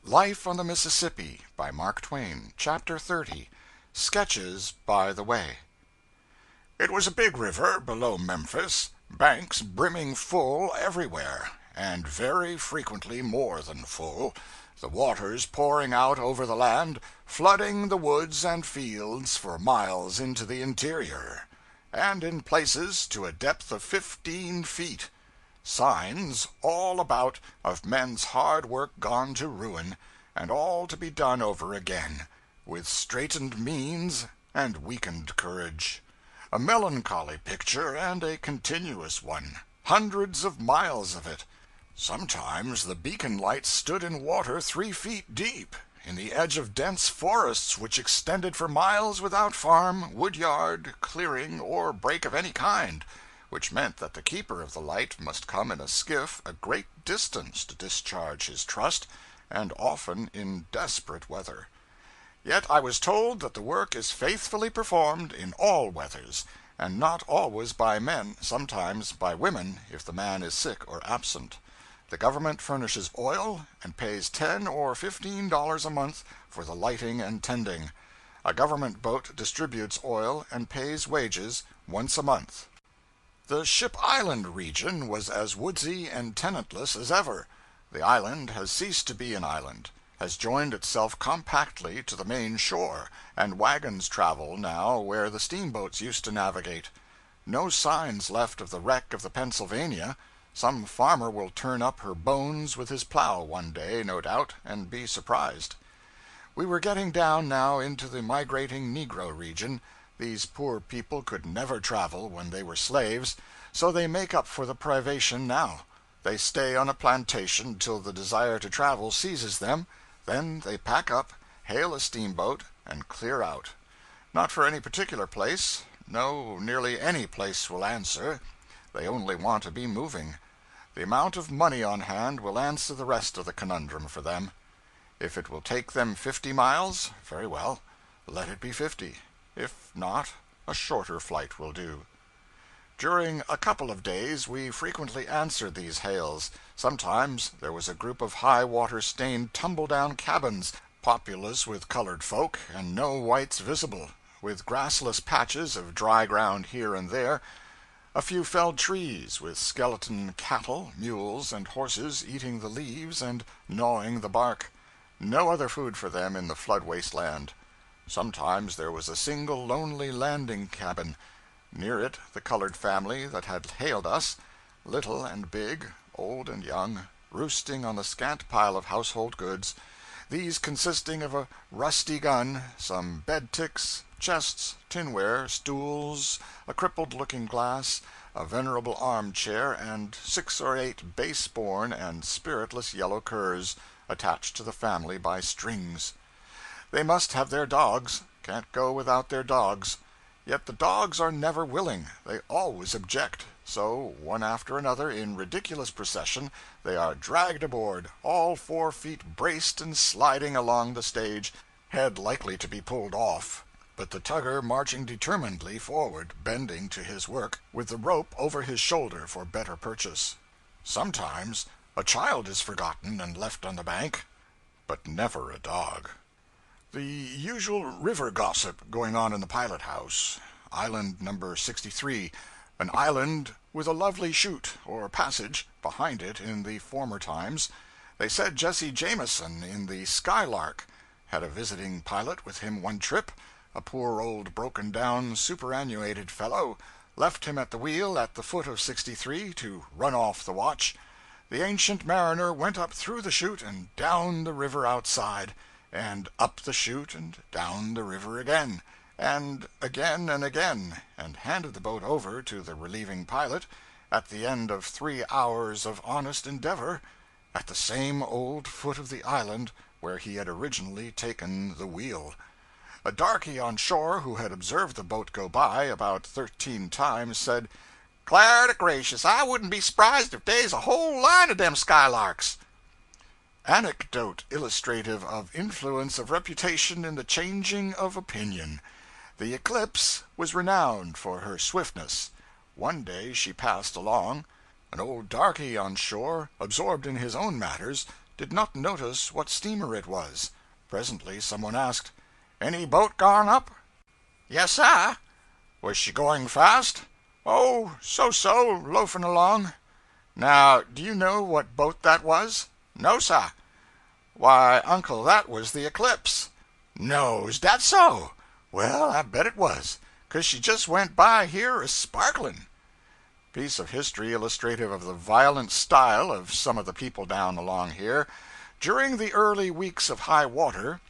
Life on the Mississippi, by Mark Twain. Chapter 30. Sketches by the Way. It was a big river below Memphis, banks brimming full everywhere, and very frequently more than full, the waters pouring out over the land, flooding the woods and fields for miles into the interior, and in places to a depth of 15 feet. Signs all about of men's hard work gone to ruin, and all to be done over again, with straitened means and weakened courage. A melancholy picture, and a continuous one. Hundreds of miles of it. Sometimes the beacon lights stood in water 3 feet deep, in the edge of dense forests which extended for miles without farm, wood yard, clearing, or break of any kind, which meant that the keeper of the light must come in a skiff a great distance to discharge his trust, and often in desperate weather. Yet I was told that the work is faithfully performed in all weathers, and not always by men, sometimes by women if the man is sick or absent. The government furnishes oil, and pays $10 or $15 a month for the lighting and tending. A government boat distributes oil and pays wages once a month. The Ship Island region was as woodsy and tenantless as ever. The island has ceased to be an island, has joined itself compactly to the main shore, and wagons travel now where the steamboats used to navigate. No signs left of the wreck of the Pennsylvania. Some farmer will turn up her bones with his plow one day, no doubt, and be surprised. We were getting down now into the migrating Negro region. These poor people could never travel when they were slaves, so they make up for the privation now. They stay on a plantation till the desire to travel seizes them, then they pack up, hail a steamboat, and clear out. Not for any particular place. No, nearly any place will answer. They only want to be moving. The amount of money on hand will answer the rest of the conundrum for them. If it will take them 50 miles, very well, let it be 50. If not, a shorter flight will do. During a couple of days we frequently answered these hails. Sometimes there was a group of high-water stained tumble-down cabins, populous with colored folk, and no whites visible, with grassless patches of dry ground here and there, a few felled trees, with skeleton cattle, mules, and horses eating the leaves and gnawing the bark. No other food for them in the flood wasteland. Sometimes there was a single lonely landing cabin. Near it the colored family that had hailed us, little and big, old and young, roosting on the scant pile of household goods, these consisting of a rusty gun, some bed ticks, chests, tinware, stools, a crippled looking-glass, a venerable arm-chair, and 6 or 8 base-born and spiritless yellow curs, attached to the family by strings. They must have their dogs, can't go without their dogs. Yet the dogs are never willing, they always object, so, one after another, in ridiculous procession, they are dragged aboard, all 4 feet braced and sliding along the stage, head likely to be pulled off, but the tugger marching determinedly forward, bending to his work, with the rope over his shoulder for better purchase. Sometimes a child is forgotten and left on the bank, but never a dog. The usual river gossip going on in the pilot house. Island number 63, an island with a lovely chute, or passage, behind it in the former times. They said Jesse Jameson in the Skylark had a visiting pilot with him one trip, a poor old broken-down, superannuated fellow, left him at the wheel at the foot of 63 to run off the watch. The ancient mariner went up through the chute and down the river outside, and up the chute and down the river again, and again, and handed the boat over to the relieving pilot, at the end of 3 hours of honest endeavor, at the same old foot of the island where he had originally taken the wheel. A darky on shore who had observed the boat go by about 13 times said, "Clar to gracious, I wouldn't be surprised if dey's a whole line of dem Skylarks." Anecdote illustrative of influence of reputation in the changing of opinion. The Eclipse was renowned for her swiftness. One day she passed along. An old darky on shore, absorbed in his own matters, did not notice what steamer it was. Presently someone asked, "Any boat gone up?" "Yes, sir." "Was she going fast?" "Oh, so, loafing along." "Now, do you know what boat that was?" "No, sir." "Why, uncle, that was the Eclipse." "No, is dat so? Well, I bet it was, 'cause she just went by here a sparkling." Piece of history illustrative of the violent style of some of the people down along here. During the early weeks of high water,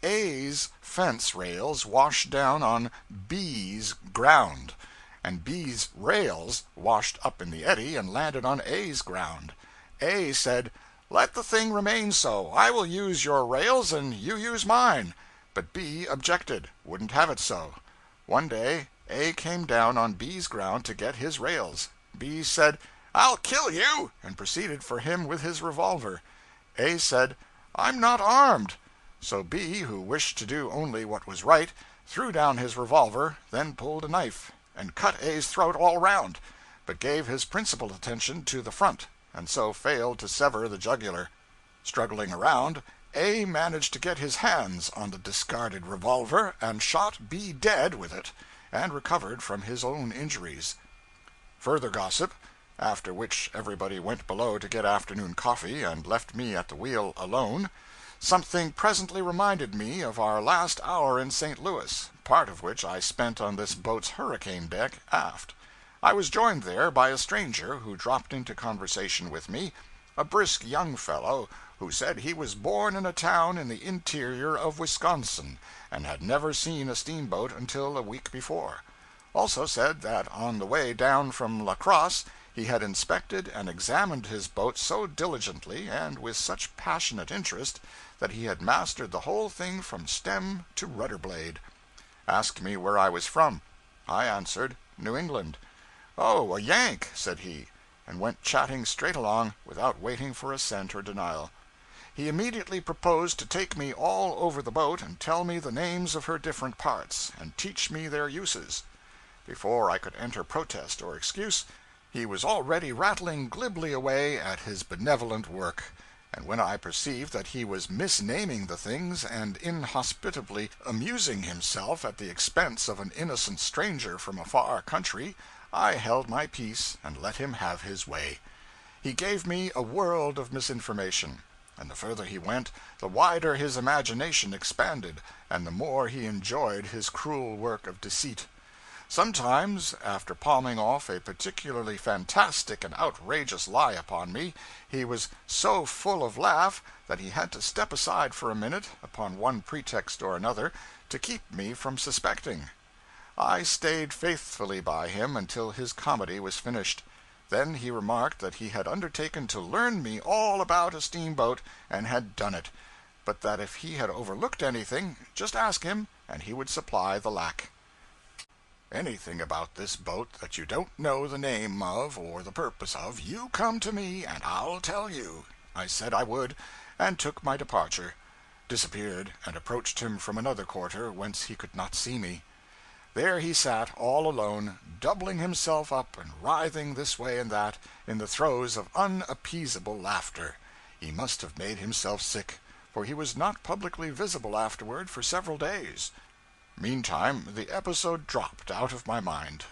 A's fence rails washed down on B's ground, and B's rails washed up in the eddy and landed on A's ground. A said, "Let the thing remain so. I will use your rails and you use mine." But B objected, wouldn't have it so. One day A came down on B's ground to get his rails. B said, "I'll kill you," and proceeded for him with his revolver. A said, "I'm not armed." So B, who wished to do only what was right, threw down his revolver, then pulled a knife, and cut A's throat all round, but gave his principal attention to the front, and so failed to sever the jugular. Struggling around, A managed to get his hands on the discarded revolver, and shot B dead with it, and recovered from his own injuries. Further gossip, after which everybody went below to get afternoon coffee, and left me at the wheel alone. Something presently reminded me of our last hour in St. Louis, part of which I spent on this boat's hurricane deck aft. I was joined there by a stranger who dropped into conversation with me, a brisk young fellow who said he was born in a town in the interior of Wisconsin, and had never seen a steamboat until a week before. Also said that on the way down from La Crosse he had inspected and examined his boat so diligently and with such passionate interest that he had mastered the whole thing from stem to rudder blade. Asked me where I was from. I answered, New England. "Oh, a Yank," said he, and went chatting straight along, without waiting for assent or denial. He immediately proposed to take me all over the boat and tell me the names of her different parts, and teach me their uses. Before I could enter protest or excuse, he was already rattling glibly away at his benevolent work, and when I perceived that he was misnaming the things and inhospitably amusing himself at the expense of an innocent stranger from a far country, I held my peace and let him have his way. He gave me a world of misinformation, and the further he went, the wider his imagination expanded, and the more he enjoyed his cruel work of deceit. Sometimes, after palming off a particularly fantastic and outrageous lie upon me, he was so full of laugh that he had to step aside for a minute, upon one pretext or another, to keep me from suspecting. I stayed faithfully by him until his comedy was finished. Then he remarked that he had undertaken to learn me all about a steamboat, and had done it, but that if he had overlooked anything, just ask him, and he would supply the lack. "Anything about this boat that you don't know the name of or the purpose of, you come to me, and I'll tell you." I said I would, and took my departure, disappeared, and approached him from another quarter whence he could not see me. There he sat, all alone, doubling himself up and writhing this way and that, in the throes of unappeasable laughter. He must have made himself sick, for he was not publicly visible afterward for several days. Meantime, the episode dropped out of my mind.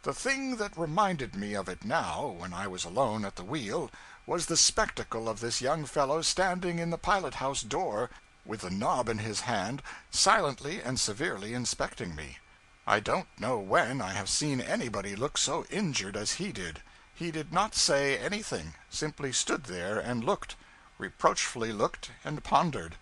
The thing that reminded me of it now, when I was alone at the wheel, was the spectacle of this young fellow standing in the pilot house door, with the knob in his hand, silently and severely inspecting me. I don't know when I have seen anybody look so injured as he did. He did not say anything, simply stood there and looked, reproachfully looked and pondered.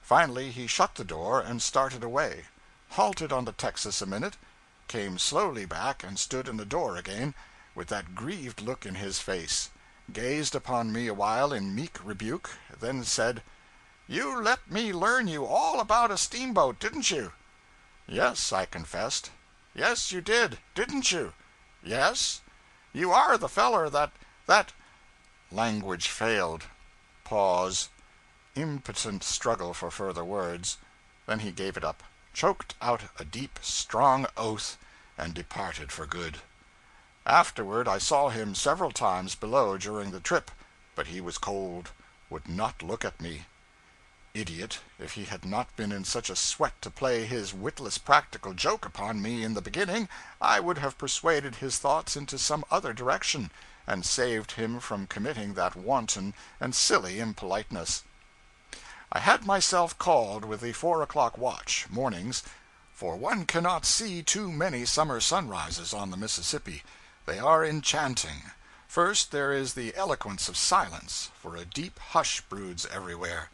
Finally he shut the door and started away, halted on the Texas a minute, came slowly back and stood in the door again, with that grieved look in his face, gazed upon me a while in meek rebuke, then said, "You let me learn you all about a steamboat, didn't you?" "Yes," I confessed. "Yes, you did, didn't you?" "Yes." "You are the feller that Language failed. Pause. Impotent struggle for further words. Then he gave it up, choked out a deep, strong oath, and departed for good. Afterward I saw him several times below during the trip, but he was cold, would not look at me. Idiot, if he had not been in such a sweat to play his witless practical joke upon me in the beginning, I would have persuaded his thoughts into some other direction, and saved him from committing that wanton and silly impoliteness. I had myself called with the 4 o'clock watch, mornings, for one cannot see too many summer sunrises on the Mississippi. They are enchanting. First, there is the eloquence of silence, for a deep hush broods everywhere.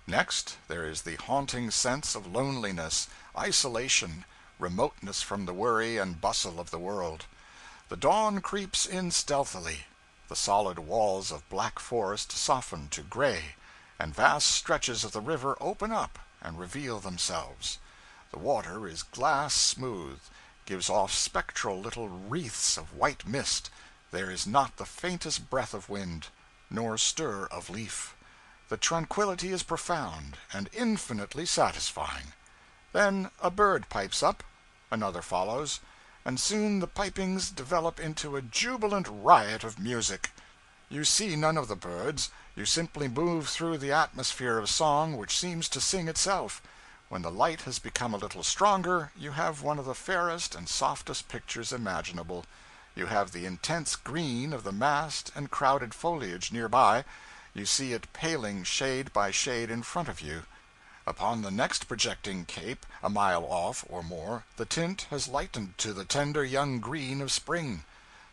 Next, there is the haunting sense of loneliness, isolation, remoteness from the worry and bustle of the world. The dawn creeps in stealthily. The solid walls of black forest soften to gray, and vast stretches of the river open up and reveal themselves. The water is glass smooth, gives off spectral little wreaths of white mist. There is not the faintest breath of wind, nor stir of leaf. The tranquility is profound and infinitely satisfying. Then a bird pipes up, another follows, and soon the pipings develop into a jubilant riot of music. You see none of the birds, you simply move through the atmosphere of song which seems to sing itself. When the light has become a little stronger, you have one of the fairest and softest pictures imaginable. You have the intense green of the massed and crowded foliage near by. You see it paling shade by shade in front of you. Upon the next projecting cape, a mile off or more, the tint has lightened to the tender young green of spring.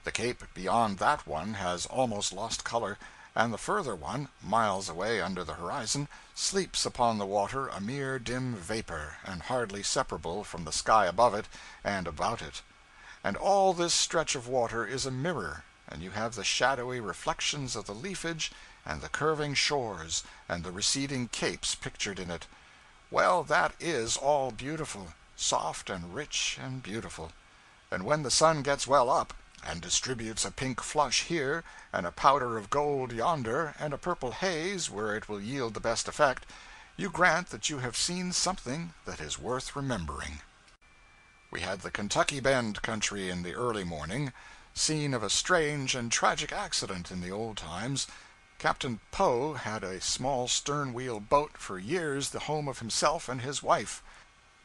The cape beyond that one has almost lost color, and the further one, miles away under the horizon, sleeps upon the water a mere dim vapor, and hardly separable from the sky above it and about it. And all this stretch of water is a mirror, and you have the shadowy reflections of the leafage and the curving shores and the receding capes pictured in it. Well, that is all beautiful, soft and rich and beautiful. And when the sun gets well up, and distributes a pink flush here, and a powder of gold yonder, and a purple haze where it will yield the best effect, you grant that you have seen something that is worth remembering. We had the Kentucky Bend country in the early morning, scene of a strange and tragic accident in the old times. Captain Poe had a small stern-wheel boat for years the home of himself and his wife.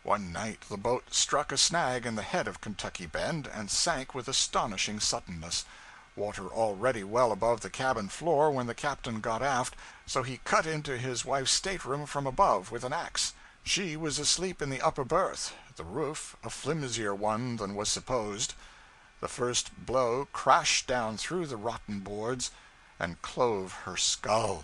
One night the boat struck a snag in the head of Kentucky Bend and sank with astonishing suddenness. Water already well above the cabin floor when the captain got aft, so he cut into his wife's stateroom from above with an axe. She was asleep in the upper berth, the roof a flimsier one than was supposed. The first blow crashed down through the rotten boards and clove her skull.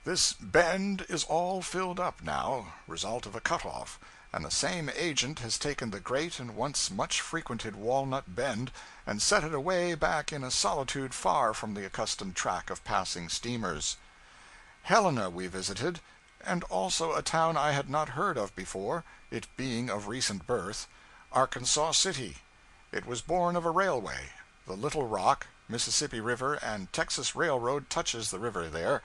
This bend is all filled up now, result of a cut-off, and the same agent has taken the great and once much frequented Walnut Bend and set it away back in a solitude far from the accustomed track of passing steamers. Helena we visited, and also a town I had not heard of before, it being of recent birth, Arkansas City. It was born of a railway. The Little Rock, Mississippi River, and Texas Railroad touches the river there.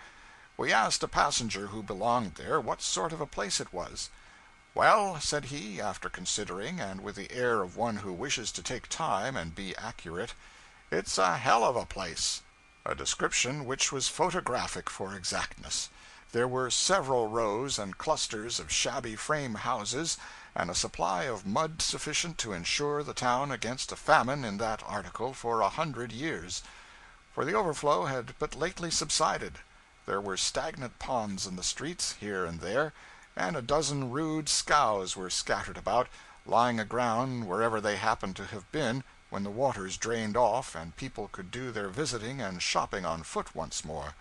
We asked a passenger who belonged there what sort of a place it was. Well, said he, after considering, and with the air of one who wishes to take time and be accurate, it's a hell of a place. A description which was photographic for exactness. There were several rows and clusters of shabby frame houses, and a supply of mud sufficient to insure the town against a famine in that article for 100 years. For the overflow had but lately subsided. There were stagnant ponds in the streets, here and there, and a dozen rude scows were scattered about, lying aground wherever they happened to have been when the waters drained off and people could do their visiting and shopping on foot once more.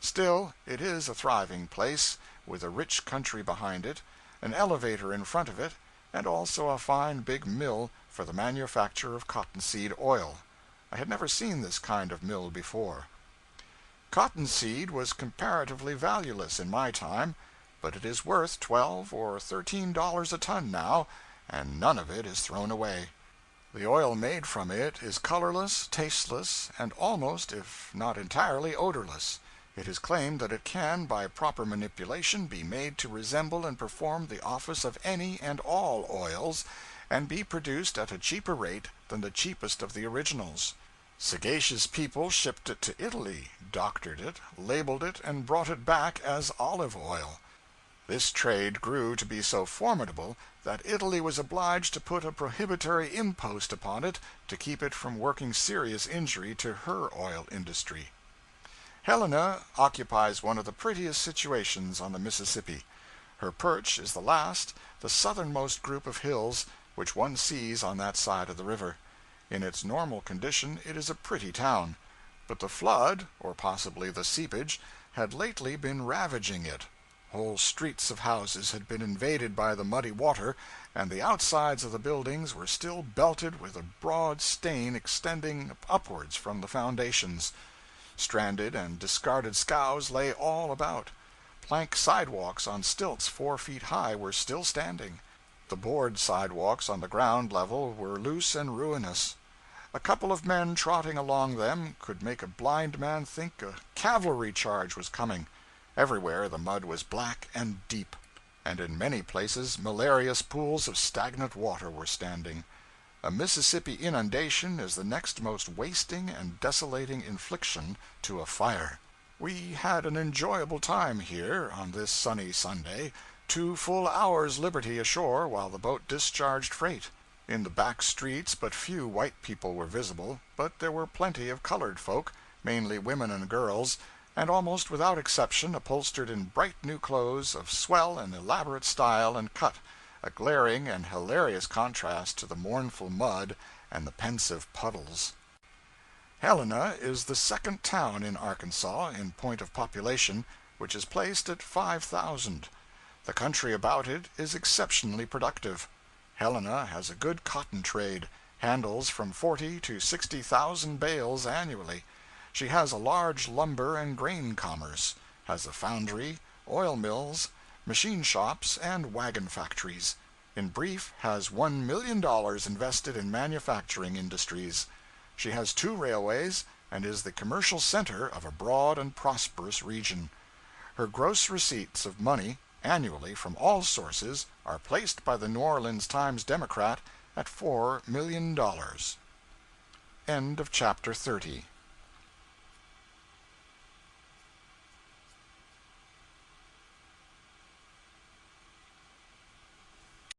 Still, it is a thriving place, with a rich country behind it, an elevator in front of it, and also a fine big mill for the manufacture of cottonseed oil. I had never seen this kind of mill before. Cottonseed was comparatively valueless in my time, but it is worth $12 or $13 a ton now, and none of it is thrown away. The oil made from it is colorless, tasteless, and almost, if not entirely, odorless. It is claimed that it can, by proper manipulation, be made to resemble and perform the office of any and all oils, and be produced at a cheaper rate than the cheapest of the originals. Sagacious people shipped it to Italy, doctored it, labeled it, and brought it back as olive oil. This trade grew to be so formidable that Italy was obliged to put a prohibitory impost upon it to keep it from working serious injury to her oil industry. Helena occupies one of the prettiest situations on the Mississippi. Her perch is the last, the southernmost group of hills which one sees on that side of the river. In its normal condition it is a pretty town, but the flood, or possibly the seepage, had lately been ravaging it. Whole streets of houses had been invaded by the muddy water, and the outsides of the buildings were still belted with a broad stain extending upwards from the foundations. Stranded and discarded scows lay all about. Plank sidewalks on stilts 4 feet high were still standing. The board sidewalks on the ground level were loose and ruinous. A couple of men trotting along them could make a blind man think a cavalry charge was coming. Everywhere the mud was black and deep, and in many places malarious pools of stagnant water were standing. A Mississippi inundation is the next most wasting and desolating infliction to a fire. We had an enjoyable time here, on this sunny Sunday, 2 full hours' liberty ashore while the boat discharged freight. In the back streets but few white people were visible, but there were plenty of colored folk, mainly women and girls, and almost without exception upholstered in bright new clothes of swell and elaborate style and cut, a glaring and hilarious contrast to the mournful mud and the pensive puddles. Helena is the second town in Arkansas, in point of population, which is placed at 5,000. The country about it is exceptionally productive. Helena has a good cotton trade, handles from 40 to 60,000 bales annually. She has a large lumber and grain commerce, has a foundry, oil mills, machine shops, and wagon factories. In brief, has $1 million invested in manufacturing industries. She has 2 railways, and is the commercial center of a broad and prosperous region. Her gross receipts of money, annually from all sources, are placed by the New Orleans Times-Democrat at $4 million. End of chapter 30.